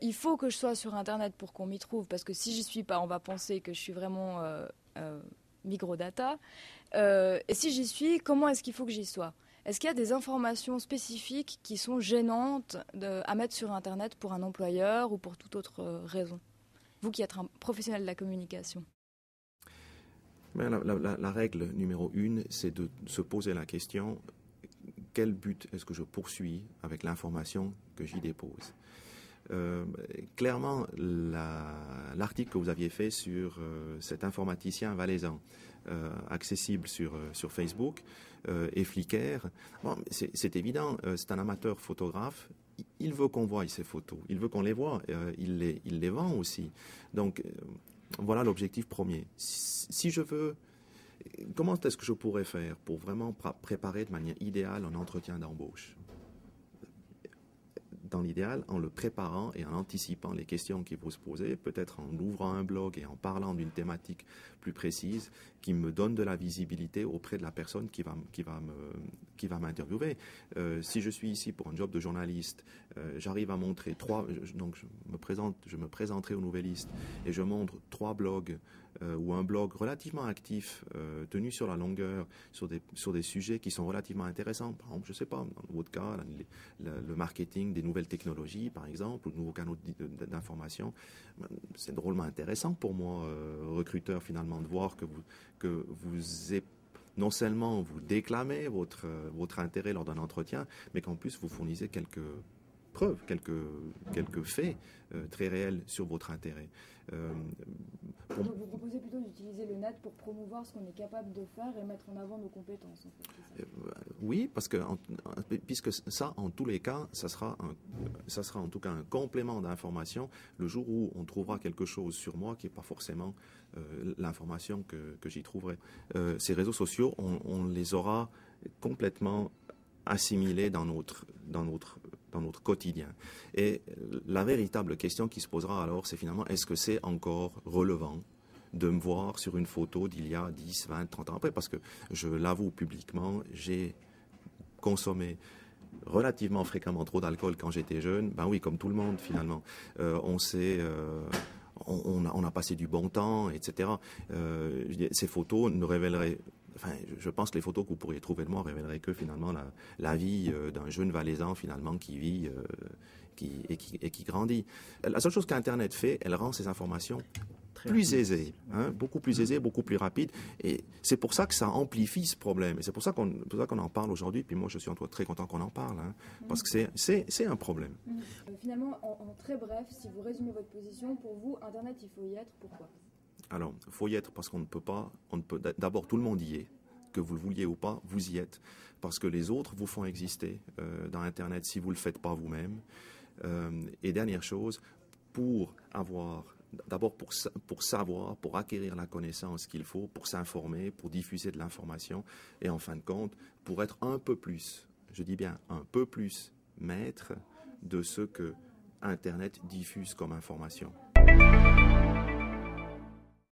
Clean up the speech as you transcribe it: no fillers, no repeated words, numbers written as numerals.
il faut que je sois sur Internet pour qu'on m'y trouve, parce que si j'y suis pas, on va penser que je suis vraiment microdata. Et si j'y suis, comment est-ce qu'il faut que j'y sois? Est-ce qu'il y a des informations spécifiques qui sont gênantes à mettre sur Internet pour un employeur ou pour toute autre raison? Vous qui êtes un professionnel de la communication. Mais la règle numéro 1, c'est de se poser la question, quel but est-ce que je poursuis avec l'information que j'y dépose? Clairement, l'article que vous aviez fait sur cet informaticien valaisan, accessible sur Facebook et Flickr, bon, c'est évident, c'est un amateur photographe, il veut qu'on voie ces photos, il veut qu'on les voie, il les vend aussi. Donc, voilà l'objectif premier. Si je veux, comment est-ce que je pourrais faire pour vraiment préparer de manière idéale un entretien d'embauche? Dans l'idéal, en le préparant et en anticipant les questions qu'il faut se poser, peut-être en ouvrant un blog et en parlant d'une thématique plus précise qui me donne de la visibilité auprès de la personne qui va m'interviewer. Si je suis ici pour un job de journaliste, j'arrive à montrer donc je me présenterai aux Nouvellistes et je montre 3 blogs ou un blog relativement actif, tenu sur la longueur, sur des sujets qui sont relativement intéressants. Par exemple, je ne sais pas, dans votre cas, le marketing des nouvelles technologies, par exemple, ou de nouveaux canaux d'information. C'est drôlement intéressant pour moi, recruteur, finalement, de voir que vous non seulement vous déclamez votre intérêt lors d'un entretien, mais qu'en plus vous fournissez quelques preuves, quelques faits très réels sur votre intérêt. Donc vous proposez plutôt d'utiliser le net pour promouvoir ce qu'on est capable de faire et mettre en avant nos compétences, en fait. Oui, parce que puisque ça, en tous les cas, ça sera en tout cas un complément d'information le jour où on trouvera quelque chose sur moi qui n'est pas forcément l'information que j'y trouverai. Ces réseaux sociaux, on les aura complètement assimilés dans notre quotidien. Et la véritable question qui se posera alors, c'est finalement, est-ce que c'est encore relevant de me voir sur une photo d'il y a 10, 20, 30 ans après? Parce que je l'avoue publiquement, j'ai consommé relativement fréquemment trop d'alcool quand j'étais jeune. Ben oui, comme tout le monde finalement. On a passé du bon temps, etc. Ces photos ne révéleraient... Enfin, je pense que les photos que vous pourriez trouver de moi révéleraient que finalement la vie d'un jeune valaisan finalement qui vit et qui grandit. La seule chose qu'Internet fait, elle rend ces informations plus aisées, beaucoup plus aisées, beaucoup plus rapides. Et c'est pour ça que ça amplifie ce problème. Et c'est pour ça qu'on en parle aujourd'hui. Puis moi, je suis très content qu'on en parle, parce que c'est un problème. Finalement, en très bref, si vous résumez votre position, pour vous, Internet, il faut y être. Pourquoi ? Alors, il faut y être parce qu'on ne peut d'abord, tout le monde y est, que vous le vouliez ou pas, vous y êtes, parce que les autres vous font exister dans Internet si vous ne le faites pas vous-même. Et dernière chose, d'abord pour savoir, pour acquérir la connaissance qu'il faut, pour s'informer, pour diffuser de l'information, et en fin de compte, pour être un peu plus, je dis bien un peu plus, maître de ce que Internet diffuse comme information.